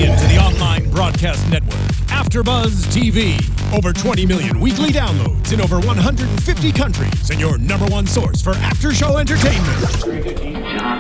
into the online broadcast network, AFTERBUZZ TV. Over 20 million weekly downloads in over 150 countries, and your number one source for after-show entertainment.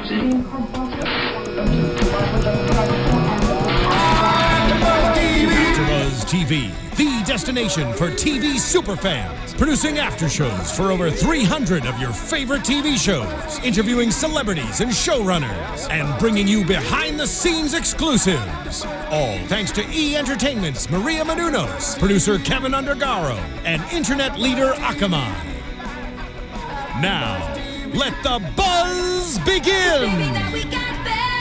AFTERBUZZ TV, the destination for TV superfans. Producing after shows for over 300 of your favorite TV shows. Interviewing celebrities and showrunners. And bringing you behind-the-scenes exclusives. All thanks to E! Entertainment's Maria Menounos, producer Kevin Undergaro, and internet leader Akamai. Now, let the buzz begin!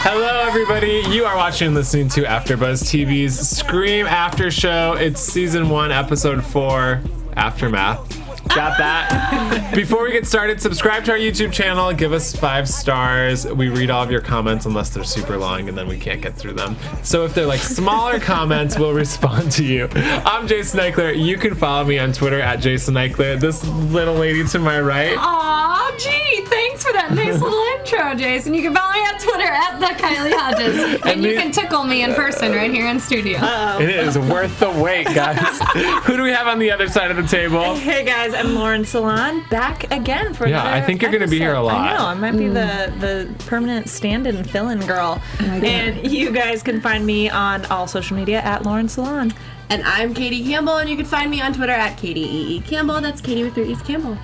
Hello, everybody. You are watching and listening to AfterBuzz TV's Scream After Show. It's Season 1, Episode 4, Aftermath. Got that? Before we get started, subscribe to our YouTube channel. Give us 5 stars. We read all of your comments unless they're super long, and then we can't get through them. So if they're like smaller comments, we'll respond to you. I'm Jason Ikeler. You can follow me on Twitter at Jason Ikeler. This little lady to my right. Aw, gee, thanks for that nice little intro, Jason. You can follow me on Twitter at the Kylie Hodges. And you can tickle me in person right here in studio. It is worth the wait, guys. Who do we have on the other side of the table? Hey guys, I'm Lauren Salaun, back again for another I think you're going to be here a lot. I know, I might be the permanent stand-in fill-in girl. And you guys can find me on all social media at Lauren Salaun. And I'm Katie Campbell, and you can find me on Twitter at Katie Campbell. That's Katie with 3 E's Campbell.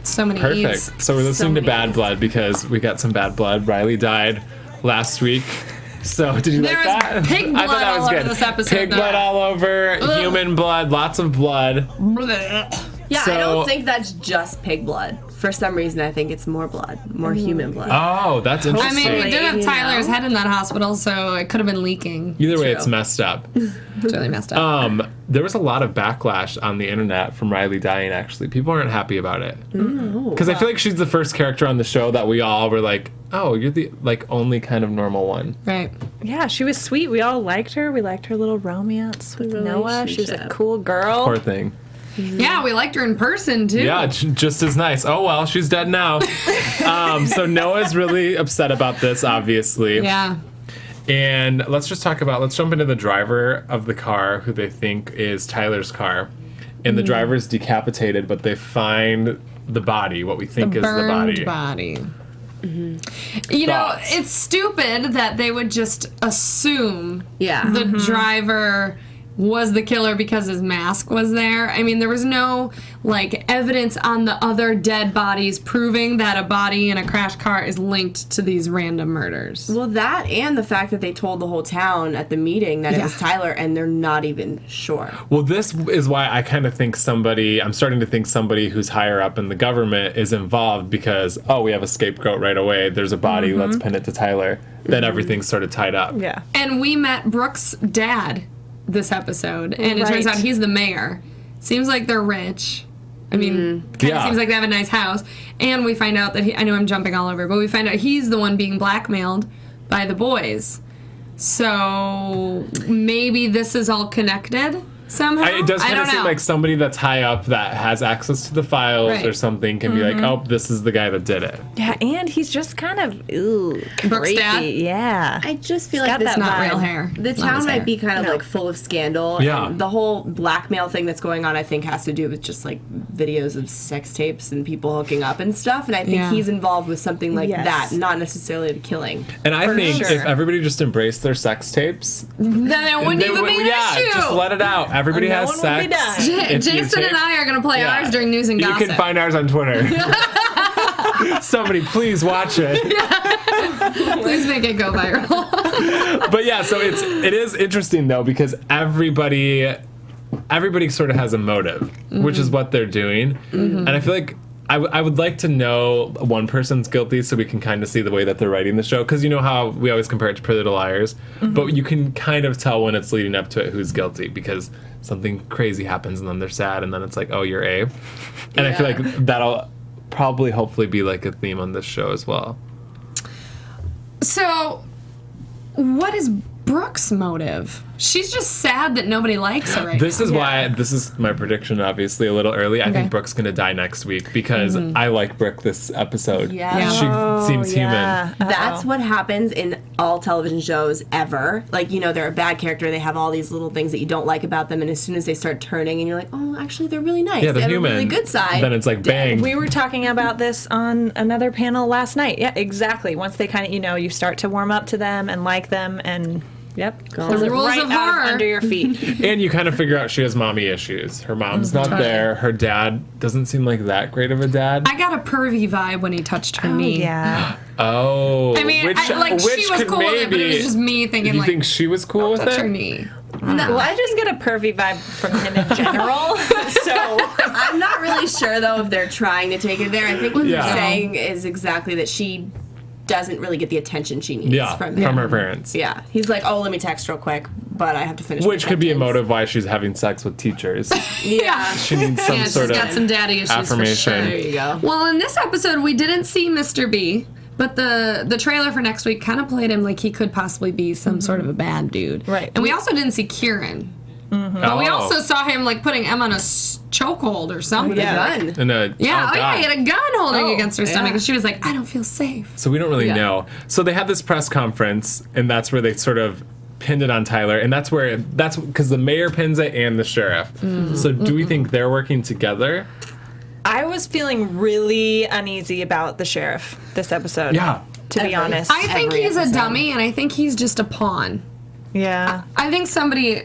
So many Perfect. E's. So we're listening to Bad E's. Blood because we got some bad blood. Riley died last week. So did you There like was that? pig blood I thought that all was over good. this episode, Pig though. blood all over, human blood, lots of blood. Yeah, So- I don't think that's just pig blood. For some reason, I think it's more blood, more human blood. Oh, that's I interesting. mean, we did have You Tyler's know. head in that hospital, so it could have been leaking. Either way, True. it's messed up. It's really messed up. There was a lot of backlash on the internet from Riley dying, actually. People aren't happy about it. Because I feel like she's the first character on the show that we all were like, oh, you're the like only kind of normal one. Right. Yeah, she was sweet. We all liked her. We liked her little romance with Noah. She was a cool girl. Poor thing. Yeah, we liked her in person, too. Yeah, just as nice. Oh, well, she's dead now. So Noah's really upset about this, obviously. Yeah. And let's jump into the driver of the car, who they think is Tyler's car. And the driver's decapitated, but they find the body, what we think is the Burned body. You know, Thoughts? it's stupid that they would just assume Yeah. the driver was the killer because his mask was there. I mean, there was no, like, evidence on the other dead bodies proving that a body in a crashed car is linked to these random murders. Well, that and the fact that they told the whole town at the meeting that it was Tyler, and they're not even sure. Well, this is why I kind of think I'm starting to think somebody who's higher up in the government is involved because, oh, we have a scapegoat right away. There's a body. Let's pin it to Tyler. Then everything's sort of tied up. Yeah. And we met Brooke's dad this episode, and it turns Right. out he's the mayor. Seems like they're rich. I mean, kind of seems like they have a nice house. And we find out that I know I'm jumping all over, but we find out he's the one being blackmailed by the boys. So maybe this is all connected somehow. It does I kind of don't seem know. like somebody that's high up that has access to the files Right. or something can be like, oh, this is the guy that did it. Yeah, and he's just kind of, Brooke's creepy. dad? Yeah. I just feel He's like got this that Not vibe. real hair. The Not town his hair. might be kind of like full of scandal. Yeah. And the whole blackmail thing that's going on, I think, has to do with just like videos of sex tapes and people hooking up and stuff. And I think Yeah. he's involved with something like Yes. that, not necessarily the killing. And I think sure. if everybody just embraced their sex tapes, Then it wouldn't they even would- be an yeah, issue. just let it out. Everybody No has one would sex. be dying. If you Jason tape- and I are going to play Yeah. ours during news and You gossip. can find ours on Twitter. Somebody, please watch it. Please make it go viral. But yeah, so it is interesting though because everybody sort of has a motive, which is what they're doing, and I feel like I would like to know one person's guilty so we can kind of see the way that they're writing the show because you know how we always compare it to Pretty Little Liars, but you can kind of tell when it's leading up to it who's guilty because something crazy happens and then they're sad and then it's like, oh, you're A, and I feel like that'll probably hopefully be like a theme on this show as well. So, what is Brooke's motive? She's just sad that nobody likes her right This now. is why this is my prediction, obviously, a little early. I think Brooke's going to die next week because I like Brooke this episode. Yeah. She seems human. That's what happens in all television shows ever. Like, you know, they're a bad character. They have all these little things that you don't like about them. And as soon as they start turning and you're like, oh, actually, they're really nice. Yeah, they they're have human. a really good side. Then it's like, bang. We were talking about this on another panel last night. Yeah, exactly. Once they kind of, you know, you start to warm up to them and like them and... Yep. The rules right of out horror. under your feet. And you kind of figure out she has mommy issues. Her mom's not there. Her dad doesn't seem like that great of a dad. I got a pervy vibe when he touched her knee. Yeah. Oh. I mean, she was could cool with it, but it was just me thinking, you like, think she was cool with touch her it? knee. Well, I just get a pervy vibe from him in general. So I'm not really sure, though, if they're trying to take it there. I think what Yeah. they're saying is exactly that she doesn't really get the attention she needs from him. From her parents. Yeah. He's like, oh, let me text real quick, but I have to finish Which my could be a sentence. motive why she's having sex with teachers. Yeah. She needs some Yeah, sort she's of got some daddy issues affirmation. for There sure. you go. Well, in this episode, we didn't see Mr. B, but the trailer for next week kind of played him like he could possibly be some sort of a bad dude. Right. And we also didn't see Kieran. But we also saw him like putting Emma in a chokehold or something. Yeah. Gun. And Yeah, he had a gun holding against her stomach, yeah. and she was like, I don't feel safe. So we don't really Yeah. know. So they had this press conference, and that's where they sort of pinned it on Tyler, and that's because the mayor pins it and the sheriff. So do we think they're working together? I was feeling really uneasy about the sheriff this episode. Yeah. To be honest. I think Every he's episode. a dummy, and I think he's just a pawn. Yeah. I think somebody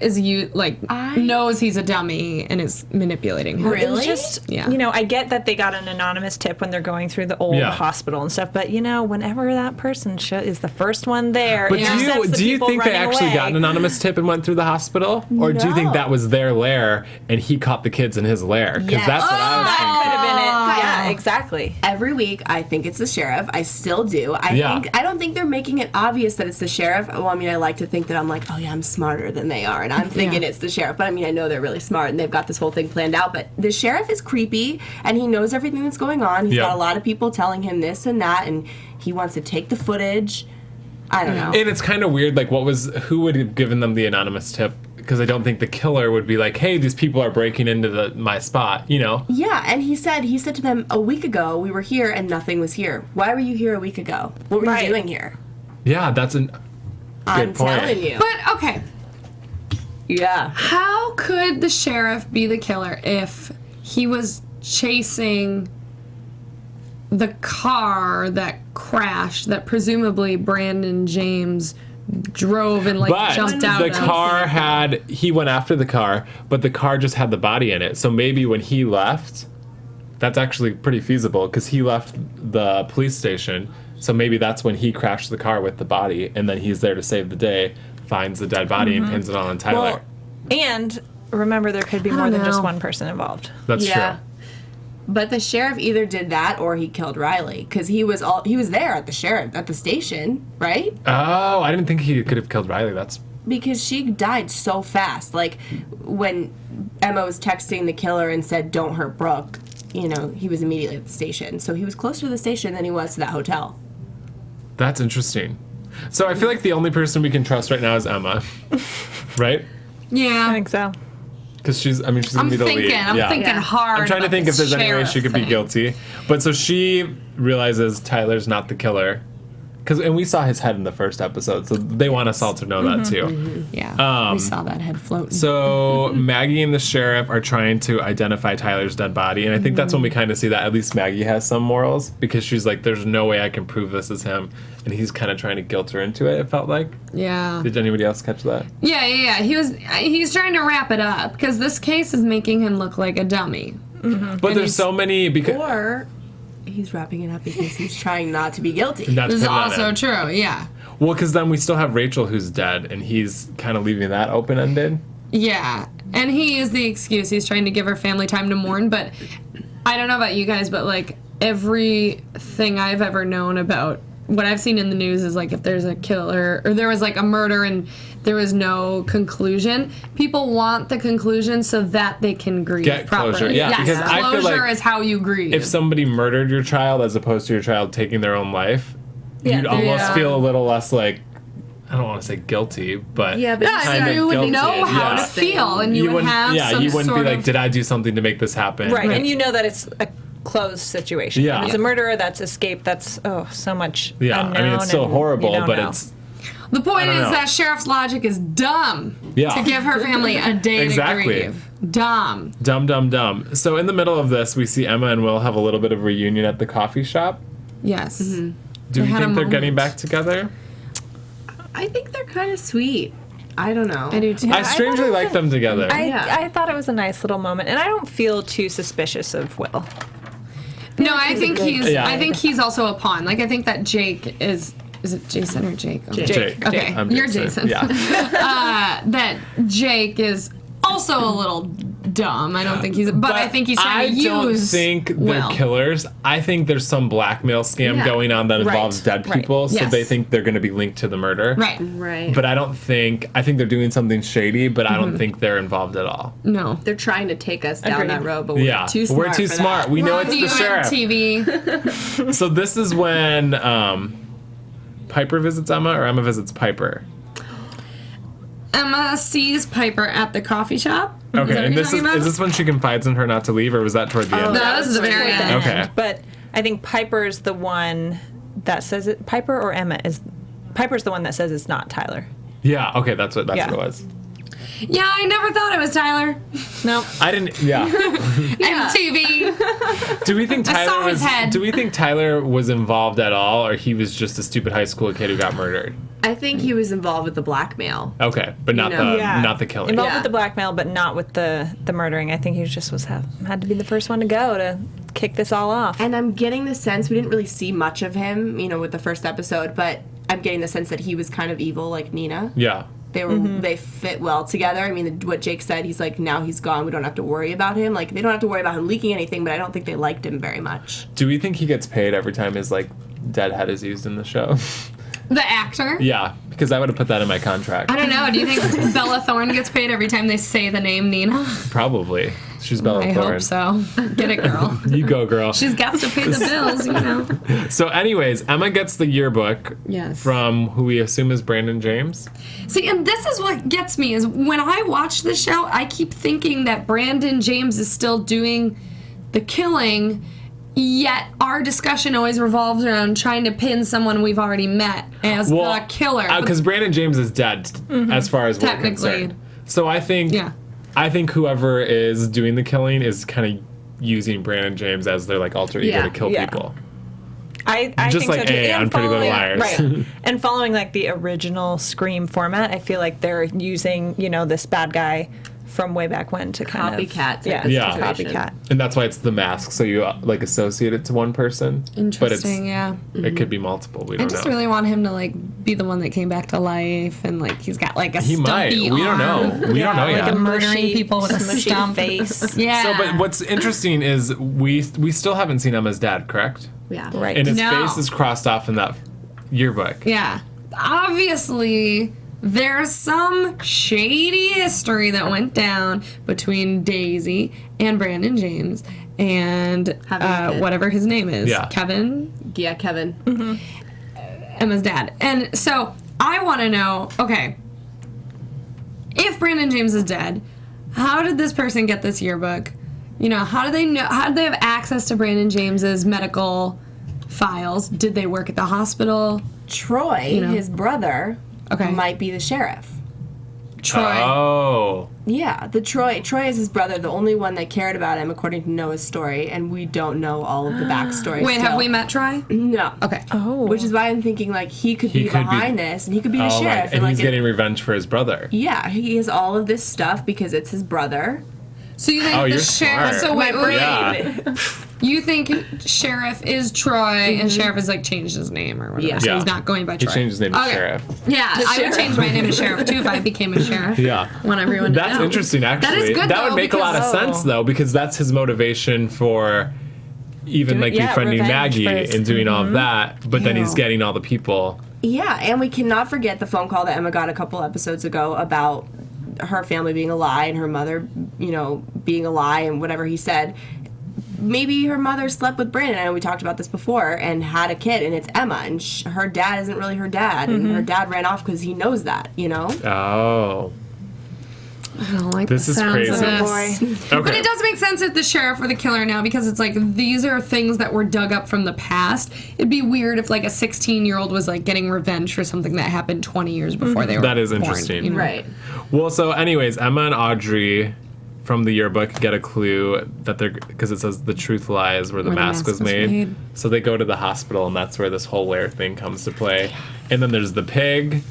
knows he's a dummy and is manipulating him. It was just, Yeah. you know, I get that they got an anonymous tip when they're going through the old Yeah. hospital and stuff, but, you know, whenever that person is the first one there, But it upsets the do you people think they running actually away. got an anonymous tip and went through the hospital? Or do you think No. that was their lair and he caught the kids in his lair? Because Yes. that's what I was That thinking. could have been it. Yeah, exactly. Every week, I think it's the sheriff. I still do. Yeah. I don't think they're making it obvious that it's the sheriff. Well, I mean, I like to think that I'm like, oh yeah, I'm smarter than they are, and I'm thinking it's the sheriff. But I mean, I know they're really smart, and they've got this whole thing planned out. But the sheriff is creepy, and he knows everything that's going on. He's Yeah. got a lot of people telling him this and that, and he wants to take the footage. I don't know. And it's kind of weird, like, who would have given them the anonymous tip? Because I don't think the killer would be like, hey, these people are breaking into my spot, you know? Yeah, and he said to them a week ago, we were here and nothing was here. Why were you here a week ago? What were you doing here? Yeah, that's a I'm good point. telling you. But, okay, Yeah. how could the sheriff be the killer if he was chasing the car that crashed that presumably Brandon James drove and But jumped out the of? car he went after the car, but the car just had the body in it. So maybe when he left, that's actually pretty feasible because he left the police station. So maybe that's when he crashed the car with the body, and then he's there to save the day, finds the dead body, and pins it on Tyler. Well, and remember, there could be more than just one person involved. That's Yeah. true. But the sheriff either did that or he killed Riley because he was there at the station, right? Oh, I didn't think he could have killed Riley. That's Because she died so fast. Like when Emma was texting the killer and said, "Don't hurt Brooke," you know, he was immediately at the station. So he was closer to the station than he was to that hotel. interesting. So I feel like the only person we can trust right now is Emma, right? I Yeah. think so. Because she's gonna I'm be the lead. thinking. I'm Yeah. thinking hard. I'm trying to about think if this there's any way sheriff she could be thing. guilty. But so she realizes Tyler's not the killer. And we saw his head in the first episode, so they want us all to know that too. Yeah. We saw that head floating. So Maggie and the sheriff are trying to identify Tyler's dead body, and I think that's when we kind of see that at least Maggie has some morals because she's like, "There's no way I can prove this is him," and he's kind of trying to guilt her into it. It felt like. Yeah. Did anybody else catch that? Yeah. He's trying to wrap it up because this case is making him look like a dummy. But there's so many because Or he's wrapping it up because he's trying not to be guilty. not to This is put it on also him. true. Yeah. Well, because then we still have Rachel who's dead, and he's kind of leaving that open ended. Yeah. And he is the excuse. He's trying to give her family time to mourn. But I don't know about you guys, but like everything I've ever known about what I've seen in the news is like if there's a killer or there was like a murder and there was no conclusion, people want the conclusion so that they can grieve Get properly. closure, yeah, Yes, because I feel closure like is how you grieve. If somebody murdered your child as opposed to your child taking their own life, you'd almost Yeah. feel a little less like, I don't want to say guilty, but Yeah, but kind of you would guilty. know how to Yeah. feel, and you would have some you wouldn't be sort like, of- did I do something to make this happen? Right, and you know that it's a closed situation. Yeah. When it's a murderer, that's escape, that's so much Yeah, I mean, unknown it's still and horrible, you don't but know. it's The point don't is know. that Sheriff's logic is dumb. Yeah. To give her family a day Exactly. to grieve. Dumb. Dumb. So in the middle of this, we see Emma and Will have a little bit of reunion at the coffee shop. Yes. Do They we had a think they're getting moment. back together? I think they're kind of sweet. I don't know. I do too. I strangely like them together. I thought it was a nice little moment, and I don't feel too suspicious of Will. No, I think he's. Yeah. I think he's also a pawn. Like I think that Jake is. Is it Jason or Jake? Okay. Jake. Okay, I'm you're Jason. Yeah. That Jake is also a little dumb. I don't think he's. But I think he's trying to use. I don't think they're Will. killers. I think there's some blackmail scam Yeah. going on that Right. involves dead Right. people, so Yes. they think they're going to be linked to the murder. Right. Right. But I don't think. I think they're doing something shady, but I don't think they're involved at all. No. They're trying to take us down Agreed. that road, but we're Yeah, too smart. we're too for smart. That. We know Wrong it's the view sheriff. TV. So this is when Piper visits Emma, or Emma visits Piper. Emma sees Piper at the coffee shop. Is that Okay, what and you're this talking about? is this when she confides in her not to leave, or was that toward the end? That was the very Toward the end. Okay. end. But I think Piper's the one that says it. Piper or Emma is. Piper's the one that says it's not Tyler. Yeah. Okay, that's what Yeah. it was. Yeah, I never thought it was Tyler. No. I didn't. Yeah. MTV. Do we think I saw Tyler his was? head. Do we think Tyler was involved at all, or he was just a stupid high school kid who got murdered? I think he was involved with the blackmail. Okay, but not know. not the killing. Involved Yeah. with the blackmail, but not with the murdering. I think he just had to be the first one to go to kick this all off. And I'm getting the sense we didn't really see much of him, with the first episode, but I'm getting the sense that he was kind of evil, like Nina. Yeah. They fit well together. I mean, what Jake said, he's like, now he's gone. We don't have to worry about him. Like, they don't have to worry about him leaking anything, but I don't think they liked him very much. Do we think he gets paid every time his dead head is used in the show? The actor? Yeah, because I would have put that in my contract. I don't know. Do you think Bella Thorne gets paid every time they say the name Nina? Probably. She's Bella I Thorne. hope so. Get it, girl. You go, girl. She's got to pay the bills, So, anyways, Emma gets the yearbook Yes. from who we assume is Brandon James. See, and this is what gets me, is when I watch the show, I keep thinking that Brandon James is still doing the killing, yet our discussion always revolves around trying to pin someone we've already met as the killer. Because Brandon James is dead, as far as we're Technically. concerned. So I think, Yeah. whoever is doing the killing is kind of using Brandon James as their alter ego Yeah. to kill Yeah. people. I Just think like so too. A And on Pretty Little following- Liars. Right. And following the original Scream format, I feel like they're using, this bad guy from way back when to kind Copycat of type of yeah, situation. copycat. And that's why it's the mask, so you associate it to one person. Interesting, yeah. But it could be multiple. We I don't just know. really want him to be the one that came back to life, and he's got a He might. stumpy We don't arm. know. We don't know like yet. a Murdering mushy- people with a mushy stump. face. Yeah. So, but what's interesting is we still haven't seen Emma's dad, correct? Yeah. Right. And his No. face is crossed off in that yearbook. Yeah. Obviously, there's some shady history that went down between Daisy and Brandon James and Having a kid. whatever his name is. Yeah. Kevin, Yeah, Kevin. Emma's dad. And so I want to know, okay, if Brandon James is dead, how did this person get this yearbook? How do they know? How did they have access to Brandon James's medical files? Did they work at the hospital? Troy, know. his brother, Okay. might be the sheriff. Troy. Oh. Yeah, Troy is his brother, the only one that cared about him, according to Noah's story, and we don't know all of the backstory. Wait, still. have we met Troy? No. Okay. Oh. Which is why I'm thinking he could He be could be- behind this, and he could be the Oh, sheriff. right. And he's getting revenge for his brother. Yeah, he has all of this stuff because it's his brother. So you think Oh, the you're sheriff? smart. So wait. Yeah. You think sheriff is Troy, and sheriff has changed his name or whatever? Yeah. So Yeah. he's not going by He Troy. changed his name to Okay. Sheriff. Yeah, I would sheriff. change my name to sheriff too if I became a sheriff. Yeah. Want everyone to That's know. interesting, actually. That is good. That would though, make a lot of because- sense, though, because that's his motivation for even befriending revenge Maggie for his- and doing all of that. But then he's Ew. getting all the people. Yeah, and we cannot forget the phone call that Emma got a couple episodes ago about her family being a lie and her mother, being a lie and whatever he said. Maybe her mother slept with Brandon. I know we talked about this before, and had a kid, and it's Emma, and her dad isn't really her dad, and her dad ran off because he knows that, Oh. I don't like This the is sounds crazy. of Oh, this. Okay. But it does make sense if the sheriff or the killer now, because it's like these are things that were dug up from the past. It'd be weird if like a 16-year-old was like getting revenge for something that happened 20 years before they were That is born, interesting. you know? Right. Well, so anyways, Emma and Audrey from the yearbook get a clue that they're, because it says the truth lies where the mask was made. So they go to the hospital, and that's where this whole wear thing comes to play. And then there's the pig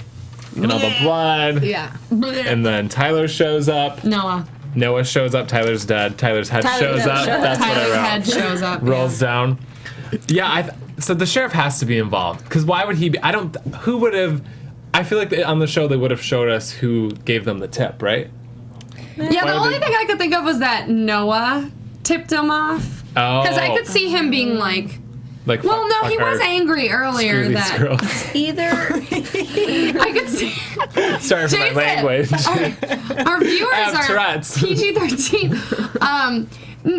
and all the blood. Yeah. And then Tyler shows up. Noah shows up. Tyler's dead. Tyler's head shows up. That's what I Tyler's wrote. head shows up. Rolls down. Yeah, so the sheriff has to be involved, because why would he be? Who would have? I feel like on the show they would have showed us who gave them the tip, right? Yeah, the only thing I could think of was that Noah tipped him off. Oh. Because I could see him being like, Like, well, no, he was angry Screw earlier these that girls. Either I could see. Sorry for my Jason, language. Our viewers I have are Tourette's. PG-13.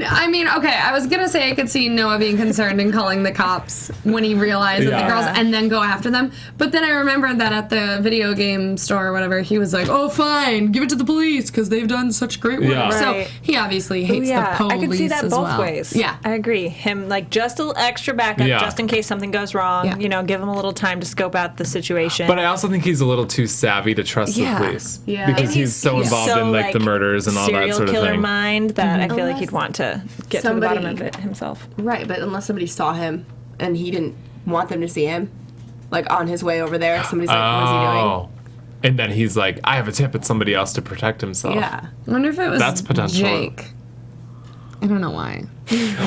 I mean, okay, I was gonna say I could see Noah being concerned and calling the cops when he realized that the girls, and then go after them. But then I remembered that at the video game store or whatever, he was like, "Oh, fine, give it to the police because they've done such great work." Yeah. So Right. he obviously hates the police. I could see that as both well. ways. Yeah, I agree. Him like just a little extra backup, Yeah. just in case something goes wrong. Yeah. You know, give him a little time to scope out the situation. But I also think he's a little too savvy to trust the Yeah. police. Yeah. Because And he's so involved in like the murders and all that serial sort of killer thing. mind that I feel like Unless he'd want to get to the bottom of it himself. right, but unless somebody saw him and he didn't want them to see him, like on his way over there, somebody's like, "What's he doing?" Oh. And then he's like, I have a tip at somebody else to protect himself. Yeah. I wonder if it was That's potential. Jake. I don't know why.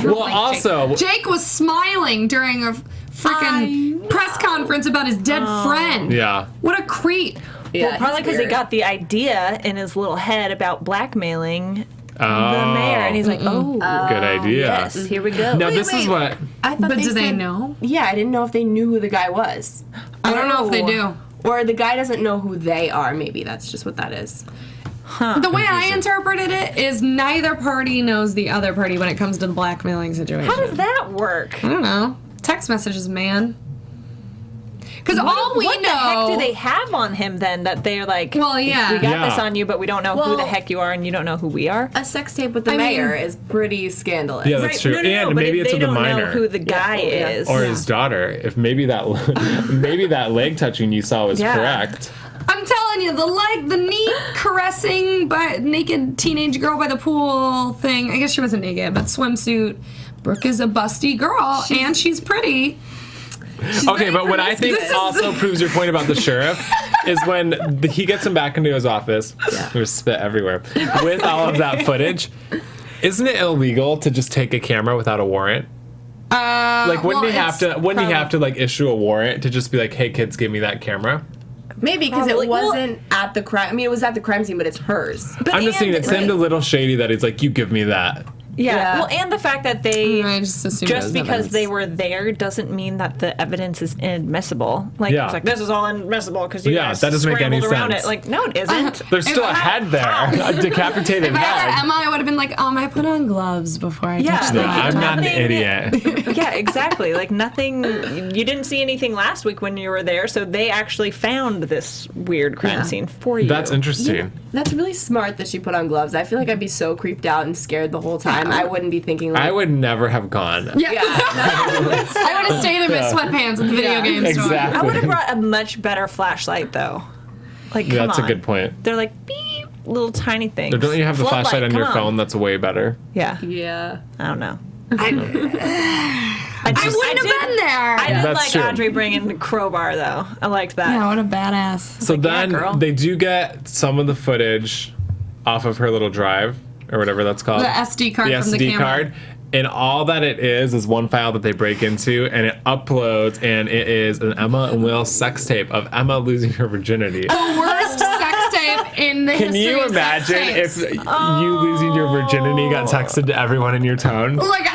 Well, Like also, Jake was smiling during a freaking press conference about his dead friend. yeah. What a creep. Yeah, Well, probably he's because he weird. got the idea in his little head about blackmailing the Oh, mayor, and he's like, "Oh, good idea. yes, here we go." Now, Wait, this is wait. what. I thought But do they said- know? Yeah, I didn't know if they knew who the guy was. I don't know if they do. Or the guy doesn't know who they are. Maybe that's just what that is. The way I interpreted it is neither party knows the other party when it comes to the blackmailing situation. How does that work? I don't know. Text messages, man. Because all we what know. the heck do they have on him then that they're like, Well, yeah. we got Yeah. this on you, but we don't know who Well- the heck you are, and you don't know who we are." A sex tape with the I mean- mayor is pretty scandalous. Yeah, that's true. No, And but maybe if it's they with a don't minor. know who the guy Yeah. is. Or his daughter. If maybe that maybe that leg touching you saw was Yeah. correct. I'm telling you, the knee caressing by naked teenage girl by the pool thing. I guess she wasn't naked, but swimsuit. Brooke is a busty girl, and she's pretty. Okay, but what I think This is- also proves your point about the sheriff is when he gets him back into his office. There's spit everywhere. With all of that footage, isn't it illegal to just take a camera without a warrant? Like, wouldn't he have to like issue a warrant to just be like, "Hey, kids, give me that camera"? Maybe because Probably. it wasn't at the crime. I mean, it was at the crime scene, but it's hers. But I'm just saying it seemed a little shady that he's like, "You give me that." Yeah. Well, and the fact that they I just assumed it was because evidence. they were there doesn't mean that the evidence is inadmissible. Like, Yeah. it's like, this is all inadmissible because you Yeah, guys that doesn't make any scrambled around sense. it. Like, no, it isn't. There's still a head there, a decapitated If I had head. Emma, I would have been like, I put on gloves before I Yeah. touched No, the Like, I'm not an nothing- idiot. Yeah, exactly. Like, nothing, you didn't see anything last week when you were there, so they actually found this weird crime scene for you. That's interesting. That's really smart that she put on gloves. I feel like I'd be so creeped out and scared the whole time. I wouldn't be thinking like, I would never have gone. Yeah. I would have stayed in my sweatpants at the video game store. Exactly. I would have brought a much better flashlight, though. Like, come That's a on. good point. They're like, beep, little tiny things. Or don't you have the Floodlight, flashlight on come your phone? That's way better. Yeah. yeah. I don't know. I wouldn't have been there. I did That's like true. Audrey bringing the crowbar, though. I liked that. Yeah, what a badass. So like, yeah, then girl. they do get some of the footage off of her little drive or whatever that's called. The SD card The from the SD camera. card. And all that it is one file that they break into, and it uploads, and it is an Emma and Will sex tape of Emma losing her virginity. The worst sex tape in the Can history you of sex imagine tapes. if you losing your virginity got texted to everyone in your town? Like,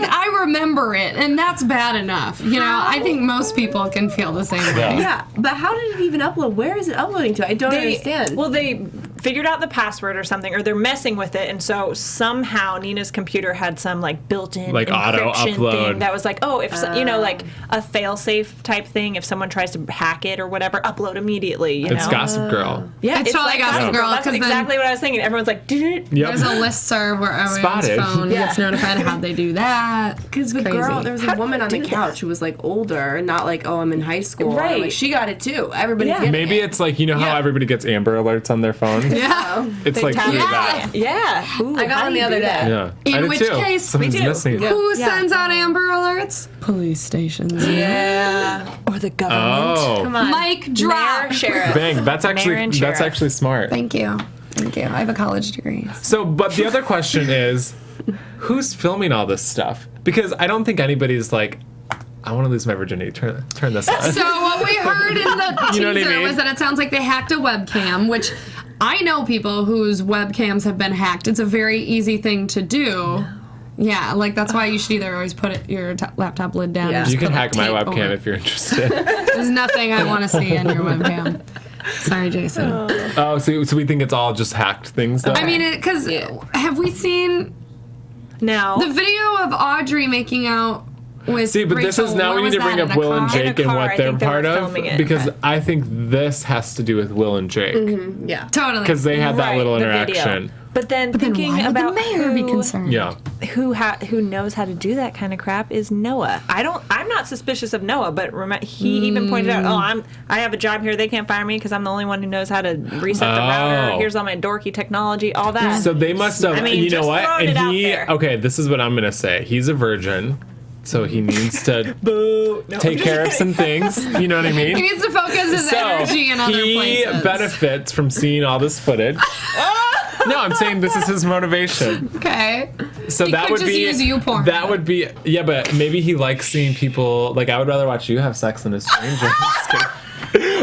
I remember it, and that's bad enough. You know, I think most people can feel the same way. Yeah, but how did it even upload? Where is it uploading to? I don't understand. Well, they figured out the password or something, or they're messing with it, and so somehow Nina's computer had some like built-in Like auto encryption upload. thing that was like, oh, if you know, like a fail-safe type thing, if someone tries to hack it or whatever, upload immediately. You It's know? Gossip Girl. Yeah, It's totally like Gossip Girl, That's 'cause then- exactly what I was thinking. Everyone's like, Yep. There's a listserv where everyone's Spotted. phone gets notified. How'd they do that? Because the Crazy. girl, there was a woman on the couch who was like older, not like, oh, I'm in high school. Right. Like, she got it too. Everybody's Yeah. getting Maybe it. it's like, you know how Yeah. everybody gets Amber Alerts on their phone? Yeah. It's like tap through it. that. yeah. Ooh, I got how one do the you other do day. that? Yeah. I In did which too. case, Something's me too. missing. Yeah. Who sends out Amber Alerts? Police stations. Yeah. Or the government. Oh. Come on. Mic drop. Mayor, sheriff. Bang, that's Mayor actually and that's sheriff. actually smart. Thank you. Thank you. I have a college degree. So, but the other question is, who's filming all this stuff? Because I don't think anybody's like, I want to lose my virginity. Turn this on. So what we heard in the You know what I teaser mean? was that it sounds like they hacked a webcam, which I know people whose webcams have been hacked. It's a very easy thing to do. Yeah, like that's why you should either always put your laptop lid down. Yeah. And just You can put, hack like, my tape over webcam it. if you're interested. There's nothing I want to see in your webcam. Sorry, Jason. Oh, so we think it's all just hacked things, though? I mean, because have we seen Now, the video of Audrey making out with See, but this Rachel? is now Where we need to was bring that, up in a Will and car? In a Jake and car, what I they're think they were part of. filming it. Because Okay. I think this has to do with Will and Jake. Yeah. Totally. Because they had that right, little the video. interaction. But then thinking Why would about the mayor be concerned? Yeah. who knows how to do that kind of crap is Noah. I'm not suspicious of Noah, but he even pointed out, I have a job here. They can't fire me because I'm the only one who knows how to reset the router. Oh. Here's all my dorky technology, all that. So they must have, I mean, you know just what? throwing it out there. Okay, this is what I'm going to say. He's a virgin, so he needs to Boo. No, take care of some things. You know what I He mean? needs to focus his energy in other he places. benefits from seeing all this footage. No, I'm saying this is his motivation. Okay. So He that could would just be use you porn. that would be yeah, but maybe he likes seeing people like I would rather watch you have sex than a stranger. Just kidding.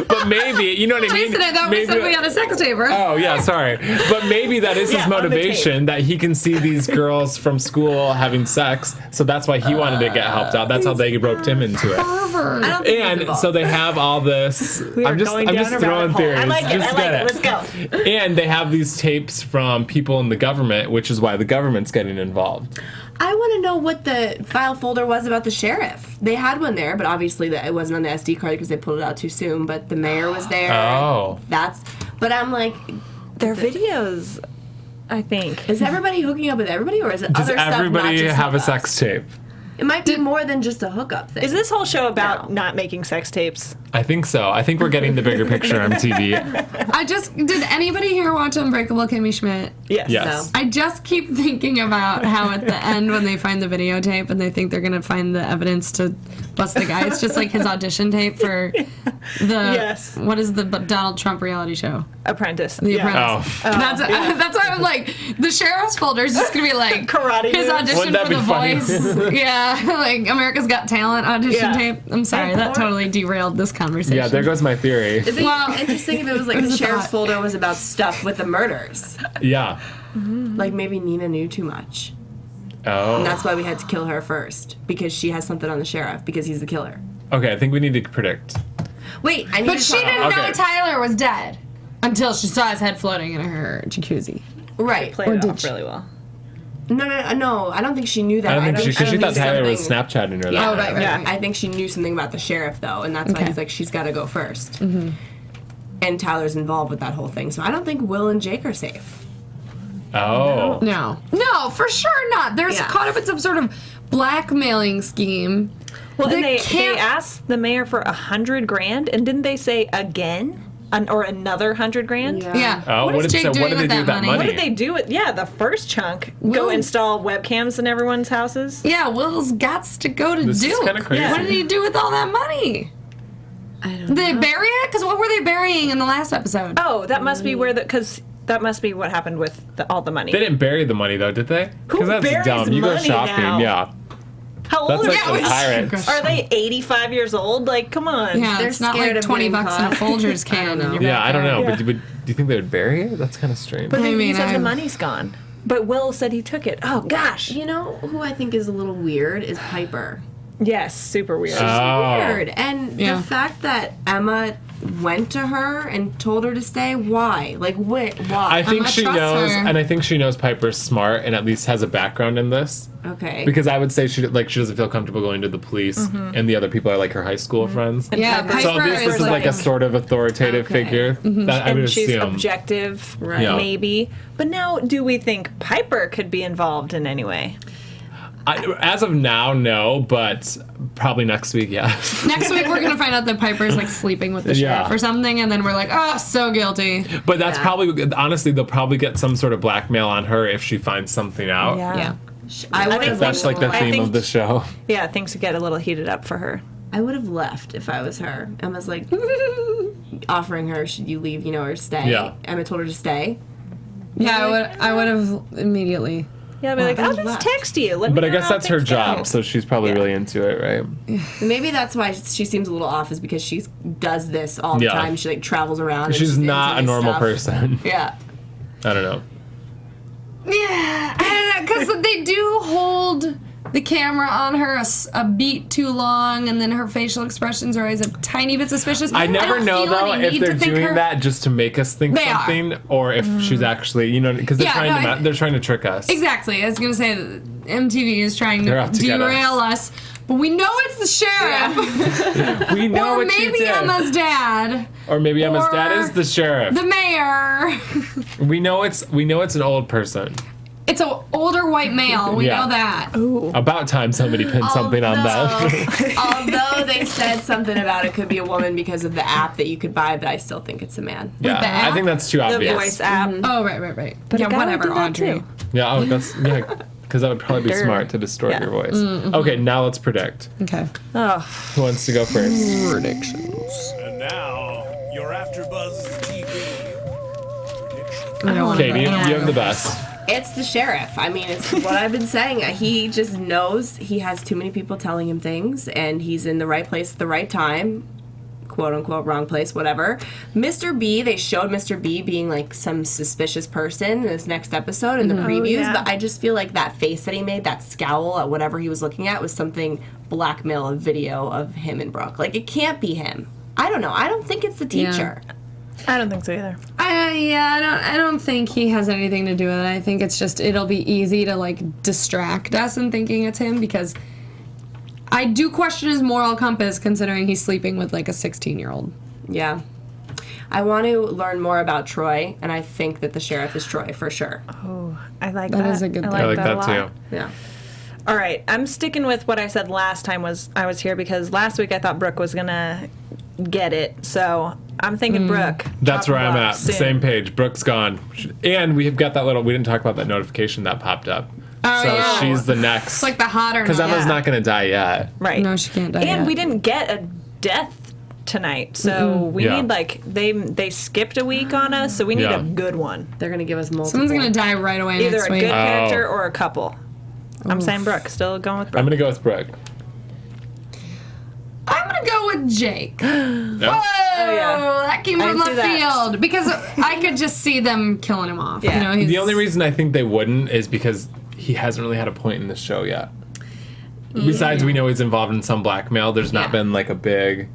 But maybe you know what I mean. Jason, I thought we said we had a sex tape. Oh yeah, sorry. But maybe that is Yeah, his on the motivation that he can see these girls from school having sex. So that's why he wanted to get helped out. That's how they roped him into it. Pervert. I don't think he's And involved. so they have all this. I'm just throwing theories. I like it. Just I get like it. Let's go. And they have these tapes from people in the government, which is why the government's getting involved. I want to know what the file folder was about the sheriff. They had one there, but obviously it wasn't on the SD card because they pulled it out too soon. But the mayor was there. Oh. But I'm like, Their videos, I think. is everybody hooking up with everybody, or is it Does other stuff, not everybody just have a hookups? sex tape? It might be more than just a hookup thing. Is this whole show about No. not making sex tapes? I think so. I think we're getting the bigger picture on TV. Did anybody here watch Unbreakable Kimmy Schmidt? Yes. Yes. I just keep thinking about how at the end when they find the videotape and they think they're gonna find the evidence to bust the guy, it's just like his audition tape for the Yes. what is the Donald Trump reality show? Apprentice. The Yeah. Apprentice. Oh. That's why I'm like the sheriff's folder is just gonna be like Karate his moves. audition Wouldn't that for The be funny? Voice. Yeah, like America's Got Talent audition Yeah. tape. I'm sorry, that totally derailed this conversation. Yeah, there goes my theory. It'd be Well, interesting if it was like it was the a sheriff's thought. folder was about stuff with the murders. Yeah. Like maybe Nina knew too much. Oh. And that's why we had to kill her first. Because she has something on the sheriff, because he's the killer. Okay, I think we need to predict. Wait, I need But to she talk- didn't know Okay. Tyler was dead until she saw his head floating in her jacuzzi. Right. Played Or it did off she? really well. No, I don't think she knew that. I don't think because she thought think Tyler was something- Snapchatting her. Yeah, Oh, right. Yeah. I think she knew something about the sheriff, though, and that's why Okay. he's like, she's got to go 1st. Mm-hmm. And Tyler's involved with that whole thing, so I don't think Will and Jake are safe. Oh. No, for sure not. They're Yeah. caught up in some sort of blackmailing scheme. Well, They and they can't- asked the mayor for $100,000, and didn't they say again? Or another $100,000? Yeah. Oh, what is Jake doing what did they with do that with that money? money? What did they do with, the first chunk? Will- Go install webcams in everyone's houses? Yeah, Will's gots to go to This is Duke. kinda crazy. What did he do with all that money? I don't Did they bury it? Because what were they burying in the last episode? Oh, that must be where because that must be what happened with all the money. They didn't bury the money though, did they? Who Because that's buries dumb. You go money shopping, now? yeah. How That's old like are the they? pirates. Are they 85 years old? Like, come on. Yeah, They're it's not scared like of 20 getting bucks in a caught. Folgers can. in your Yeah, I don't know. backyard. But do you think they would bury it? That's kind of strange. But I then he mean, said the I'm- money's gone. But Will said he took it. Oh, gosh. You know who I think is a little weird is Piper. Yes, super weird. Weird. And the fact that Emma went to her and told her to stay, why? Like, why? I think she trust knows, her. and I think she knows Piper's smart and at least has a background in this. Okay. Because I would say she doesn't feel comfortable going to the police, and the other people are like her high school friends. Yeah, Piper- So Piper this is like a sort of authoritative figure that I would and she's assume. objective, Yeah. maybe. But now, do we think Piper could be involved in any way? As of now, no, but probably next week, yeah. Next week we're gonna find out that Piper's like sleeping with the sheriff or something, and then we're like, oh, so guilty. But that's probably, honestly, they'll probably get some sort of blackmail on her if she finds something out. Yeah. I would have That's like the I theme think- of the show. Yeah, things get a little heated up for her. I would have left if I was her. Emma's like offering her, should you leave, or stay? Yeah. Emma told her to stay. Yeah, I would have immediately. Yeah, I'd be like, I I'll would've just left. text you. Let me But I know guess how that's her things go." job, so she's probably really into it, right? Maybe that's why she seems a little off, is because she does this all the Yeah. time. She like travels around. and She's into not a this normal stuff. person. Yeah. I don't know. Yeah, I don't know, because they do hold the camera on her a beat too long, and then her facial expressions are always a tiny bit suspicious. I never don't know feel though any if need they're to think doing her- that just to make us think They are. something, or if she's actually, because they're Yeah, trying no, to they're trying to trick us. Exactly. I was gonna say that MTV is trying They're to out to get derail us, but we know it's the sheriff, We know or what you maybe did. Emma's dad, Or maybe Emma's dad or is the sheriff. the mayor. We know it's an old person. It's an older white male. We Yeah. know that. About time somebody pinned something on that. Although they said something about it could be a woman because of the app that you could buy, but I still think it's a man. the Yeah, I app? think that's too The obvious. voice app. Oh, right. But yeah, a guy would whatever, do that Audrey. too. Yeah, because that would probably be Dirt. smart to distort Yeah. your voice. Okay, now let's predict. Okay. Oh, Who wants to go first? Predictions. And now, your AFTERBUZZ TV prediction. I don't wanna Katie, you go. have the best. It's the sheriff. I mean, it's what I've been saying. He just knows he has too many people telling him things, and he's in the right place at the right time. Quote unquote, wrong place, whatever. Mr. B, they showed Mr. B being like some suspicious person in this next episode in the previews, yeah. but I just feel like that face that he made, that scowl at whatever he was looking at, was something blackmail, a video of him and Brooke. Like, it can't be him. I don't know. I don't think it's the teacher. I don't think so either. I don't think he has anything to do with it. I think it's just it'll be easy to like distract us in thinking it's him, because I do question his moral compass considering he's sleeping with like a 16-year-old. Yeah. I want to learn more about Troy, and I think that the sheriff is Troy for sure. Oh, I like that. That is a good thing. I like a that lot. too. Yeah. All right, I'm sticking with what I said last time I was here, because last week I thought Brooke was gonna get it. So I'm thinking Brooke. That's where I'm at. Soon. Same page. Brooke's gone. And we have got that we didn't talk about that notification that popped up. Oh, So yeah. she's the next. It's like the hotter. Because one. Emma's not going to die yet. Right. No, she can't die And yet. we didn't get a death tonight, so we Yeah. need they skipped a week on us, so we need Yeah. a good one. They're going to give us multiple. Someone's gonna die right away Either next a week. good Oh. character or a couple. I'm saying Brooke. Still going with Brooke. I'm going to go with Brooke. I'm gonna go with Jake. Yep. Whoa, yeah. that came I from can see left that. field, because I could just see them killing him off. Yeah. You know, he's, The only reason I think they wouldn't is because he hasn't really had a point in the show yet. Besides, we know he's involved in some blackmail. There's not Yeah. been like a big,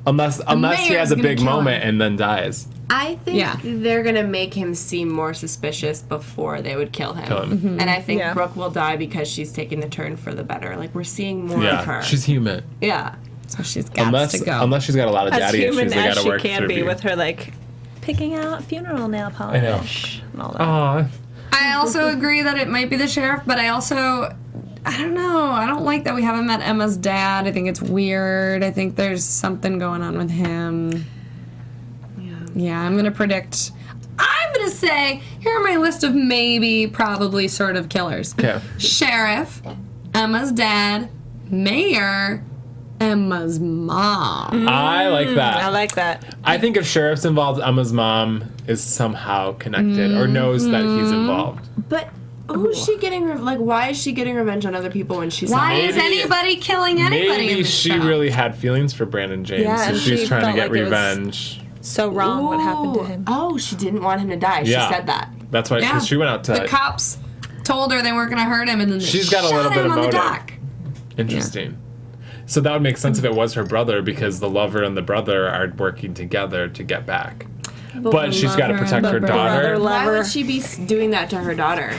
unless he mayor's has a gonna big kill moment him. and then dies. I think Yeah. they're going to make him seem more suspicious before they would kill him. Kill him. And I think Yeah. Brooke will die because she's taking the turn for the better. Like, we're seeing more of Yeah, her. she's human. Yeah. so she's got to go. Unless she's got a lot of as daddy human issues they as got to she work can through. be with her like picking out funeral nail polish and all that. Aw. I also agree that it might be the sheriff, but I don't know. I don't like that we haven't met Emma's dad. I think it's weird. I think there's something going on with him. Yeah, I'm gonna predict. I'm gonna say, here are my list of maybe, probably, sort of killers. Okay. Sheriff, Emma's dad, mayor, Emma's mom. I like that. I like that. I think if Sheriff's involved, Emma's mom is somehow connected or knows that he's involved. But who's she getting, why is she getting revenge on other people when she's Why Maybe- is anybody killing anybody in Maybe this she show? really had feelings for Brandon James, Yeah, so and she's she trying to felt get like it was- revenge. So wrong what happened to him. Oh, she didn't want him to die. Yeah. She said that. That's why, because she went out to. The cops told her they weren't going to hurt him, and then they She's got a shot little bit him of on the motive. dock. Interesting. So that would make sense if it was her brother, because the lover and the brother are working together to get back. But she's got to protect her daughter. Why would she be doing that to her daughter?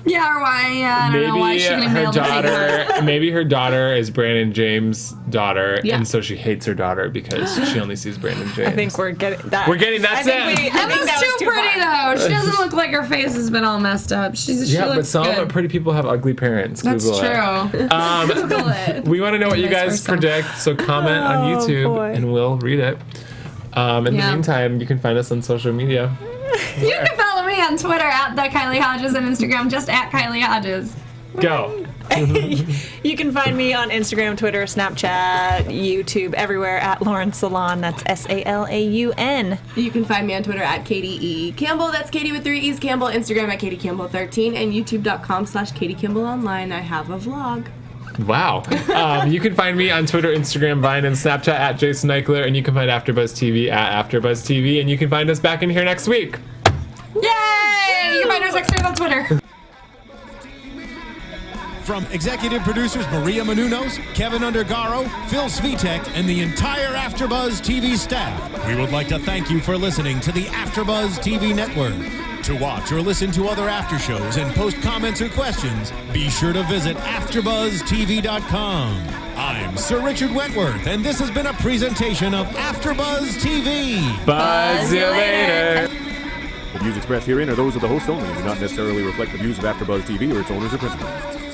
Yeah, or why? I don't know why she couldn't be able to take that. Maybe her daughter is Brandon James' daughter, Yeah. and so she hates her daughter because she only sees Brandon James. I think we're getting that. That's it. Emma's too pretty though. She doesn't look like her face has been all messed up. She Yeah, but looks some good. pretty people have ugly parents. That's Google true. it. Google it. We want to know what you Vice guys versa. predict, so comment on Oh, YouTube boy. and we'll read it. In the Yeah. meantime, you can find us on social media. You can follow me on Twitter at the Kylie Hodges and Instagram just at Kylie Hodges. Go. You can find me on Instagram, Twitter, Snapchat, YouTube, everywhere at Lauren Salaun. That's Salaun. You can find me on Twitter at Katie E. Campbell. That's Katie with 3 E's Campbell. Instagram at Katie Campbell 13 and YouTube.com/Katie Campbell Online. I have a vlog. Wow. You can find me on Twitter, Instagram, Vine, and Snapchat at Jason Ikeler, and you can find AfterBuzz TV at AfterBuzz TV, and you can find us back in here next week. Yay! You can find us extras on Twitter. From executive producers Maria Menounos, Kevin Undergaro, Phil Svitek, and the entire AfterBuzz TV staff, we would like to thank you for listening to the AfterBuzz TV network. To watch or listen to other after shows and post comments or questions, be sure to visit AfterBuzzTV.com. I'm Sir Richard Wentworth, and this has been a presentation of AfterBuzz TV. Buzz you later. The views expressed herein are those of the host only and do not necessarily reflect the views of AfterBuzz TV or its owners or principals.